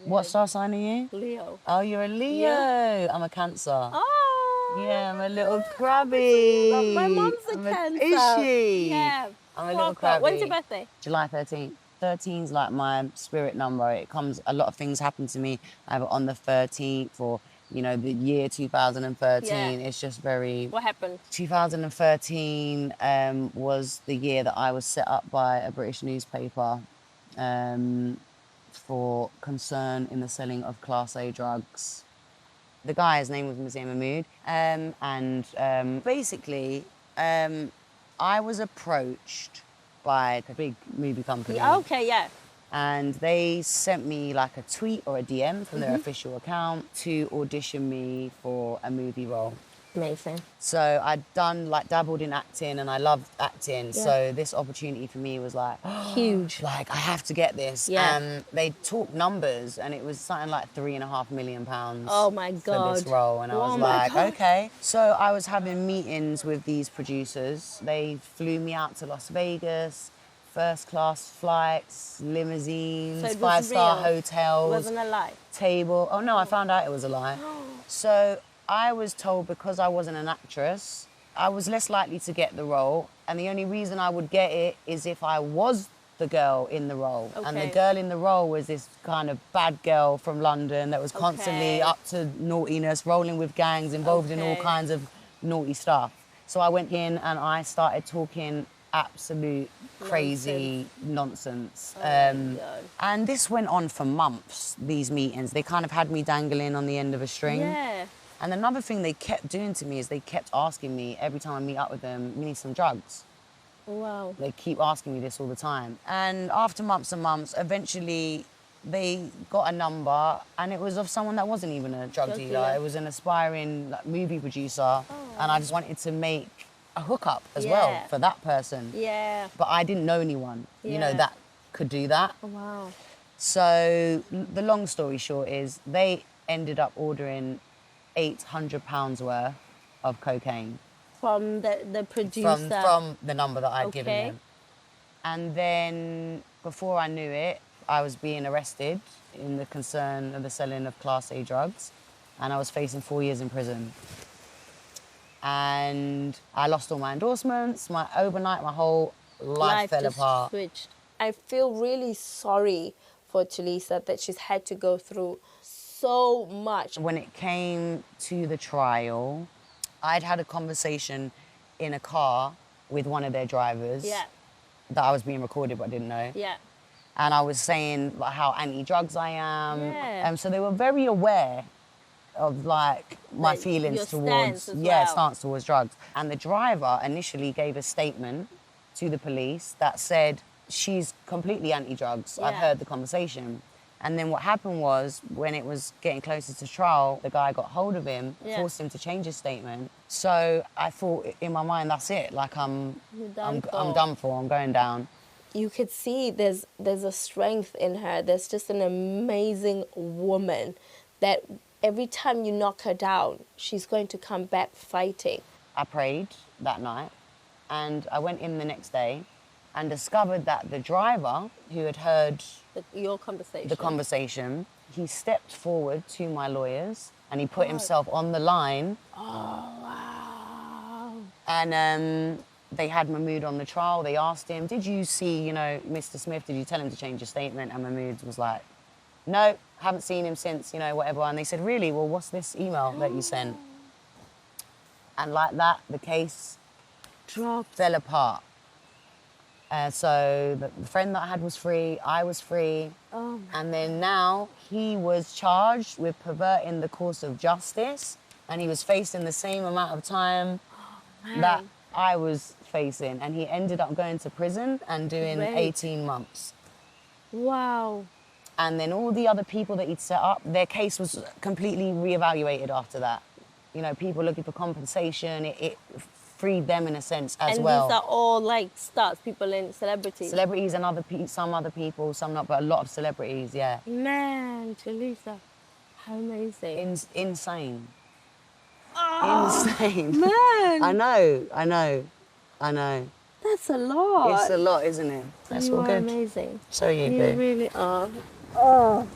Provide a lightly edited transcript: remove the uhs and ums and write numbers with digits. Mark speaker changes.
Speaker 1: What star sign are you?
Speaker 2: Leo.
Speaker 1: Oh, you're a Leo.
Speaker 2: Yeah.
Speaker 1: I'm a Cancer.
Speaker 2: Oh.
Speaker 1: Yeah, I'm a little crabby.
Speaker 2: My mom's a Cancer.
Speaker 1: Is she?
Speaker 2: Yeah.
Speaker 1: I'm a little
Speaker 2: Proper.
Speaker 1: crabby.
Speaker 2: When's your birthday?
Speaker 1: July 13th. 13's like my spirit number. It comes, a lot of things happen to me either on the 13th or, you know, the year 2013.
Speaker 2: Yeah.
Speaker 1: It's just very...
Speaker 2: What happened?
Speaker 1: 2013 was the year that I was set up by a British newspaper for concern in the selling of Class A drugs. The guy, his name was Oti Mabuse, and basically, I was approached by a big movie company.
Speaker 2: Okay, yeah.
Speaker 1: And they sent me like a tweet or a DM from their official account to audition me for a movie role.
Speaker 2: Amazing.
Speaker 1: So I'd done, like, dabbled in acting and I loved acting.
Speaker 2: Yeah.
Speaker 1: So this opportunity for me was like...
Speaker 2: Huge.
Speaker 1: Like, I have to get this.
Speaker 2: Yeah.
Speaker 1: And they talked numbers and it was something like £3.5 million
Speaker 2: Oh my God.
Speaker 1: for this role. And I was like, okay. So I was having meetings with these producers. They flew me out to Las Vegas, first class flights, limousines,
Speaker 2: So it was
Speaker 1: five-star
Speaker 2: real.
Speaker 1: hotels.
Speaker 2: It wasn't a lie.
Speaker 1: Table. Oh no, I found out it was a lie. So I was told because I wasn't an actress, I was less likely to get the role. And the only reason I would get it is if I was the girl in the role.
Speaker 2: Okay.
Speaker 1: And the girl in the role was this kind of bad girl from London that was constantly up to naughtiness, rolling with gangs, involved in all kinds of naughty stuff. So I went in and I started talking absolute crazy nonsense. And this went on for months, these meetings. They kind of had me dangling on the end of a string.
Speaker 2: Yeah.
Speaker 1: And another thing they kept doing to me is they kept asking me every time I meet up with them, we need some drugs.
Speaker 2: Wow.
Speaker 1: They keep asking me this all the time. And after months and months, eventually they got a number and it was of someone that wasn't even a drug dealer. It was an aspiring movie producer. And I just wanted to make a hookup as well for that person.
Speaker 2: Yeah.
Speaker 1: But I didn't know anyone, you know, that could do that.
Speaker 2: Oh, wow.
Speaker 1: So the long story short is they ended up ordering £800 worth of cocaine.
Speaker 2: From the producer?
Speaker 1: From the number that I'd given
Speaker 2: Okay.
Speaker 1: them. And then before I knew it, I was being arrested in the concern of the selling of Class A drugs. And I was facing 4 years in prison. And I lost all my endorsements. Overnight, my whole life fell
Speaker 2: just
Speaker 1: apart.
Speaker 2: Switched. I feel really sorry for Tulisa that she's had to go through so much.
Speaker 1: When it came to the trial, I'd had a conversation in a car with one of their drivers that I was being recorded but didn't know.
Speaker 2: Yeah.
Speaker 1: And I was saying like, how anti-drugs I am.
Speaker 2: Yeah.
Speaker 1: So they were very aware of like my
Speaker 2: Like,
Speaker 1: feelings
Speaker 2: your
Speaker 1: towards
Speaker 2: stance as well.
Speaker 1: stance towards drugs. And the driver initially gave a statement to the police that said she's completely anti-drugs. I've heard the conversation. And then what happened was, when it was getting closer to trial, the guy got hold of him, forced him to change his statement. So I thought in my mind, that's it. Like I'm done for. I'm going down.
Speaker 2: You could see there's a strength in her. There's just an amazing woman that every time you knock her down, she's going to come back fighting.
Speaker 1: I prayed that night and I went in the next day and discovered that the driver who had heard
Speaker 2: your conversation,
Speaker 1: he stepped forward to my lawyers and he put himself on the line.
Speaker 2: Oh, wow.
Speaker 1: And they had Mahmood on the trial. They asked him, did you see, you know, Mr. Smith, did you tell him to change his statement? And Mahmood was like, no, haven't seen him since, you know, whatever. And they said, really? Well, what's this email that you sent? And like that, the case fell apart. So the friend that I had was free, I was free.
Speaker 2: Oh.
Speaker 1: And then now he was charged with perverting the course of justice and he was facing the same amount of time that I was facing. And he ended up going to prison and doing 18 months.
Speaker 2: Wow.
Speaker 1: And then all the other people that he'd set up, their case was completely reevaluated after that. You know, people looking for compensation, it freed them in a sense as well.
Speaker 2: And these are all like stars, people in celebrities?
Speaker 1: Celebrities and some other people, some not, but a lot of celebrities, yeah.
Speaker 2: Man, Tulisa, how amazing.
Speaker 1: Insane.
Speaker 2: Oh,
Speaker 1: insane.
Speaker 2: Man.
Speaker 1: I know.
Speaker 2: That's a lot.
Speaker 1: It's a lot, isn't it? That's
Speaker 2: you
Speaker 1: all
Speaker 2: are
Speaker 1: good.
Speaker 2: Amazing.
Speaker 1: So you
Speaker 2: You
Speaker 1: do.
Speaker 2: really are. Oh.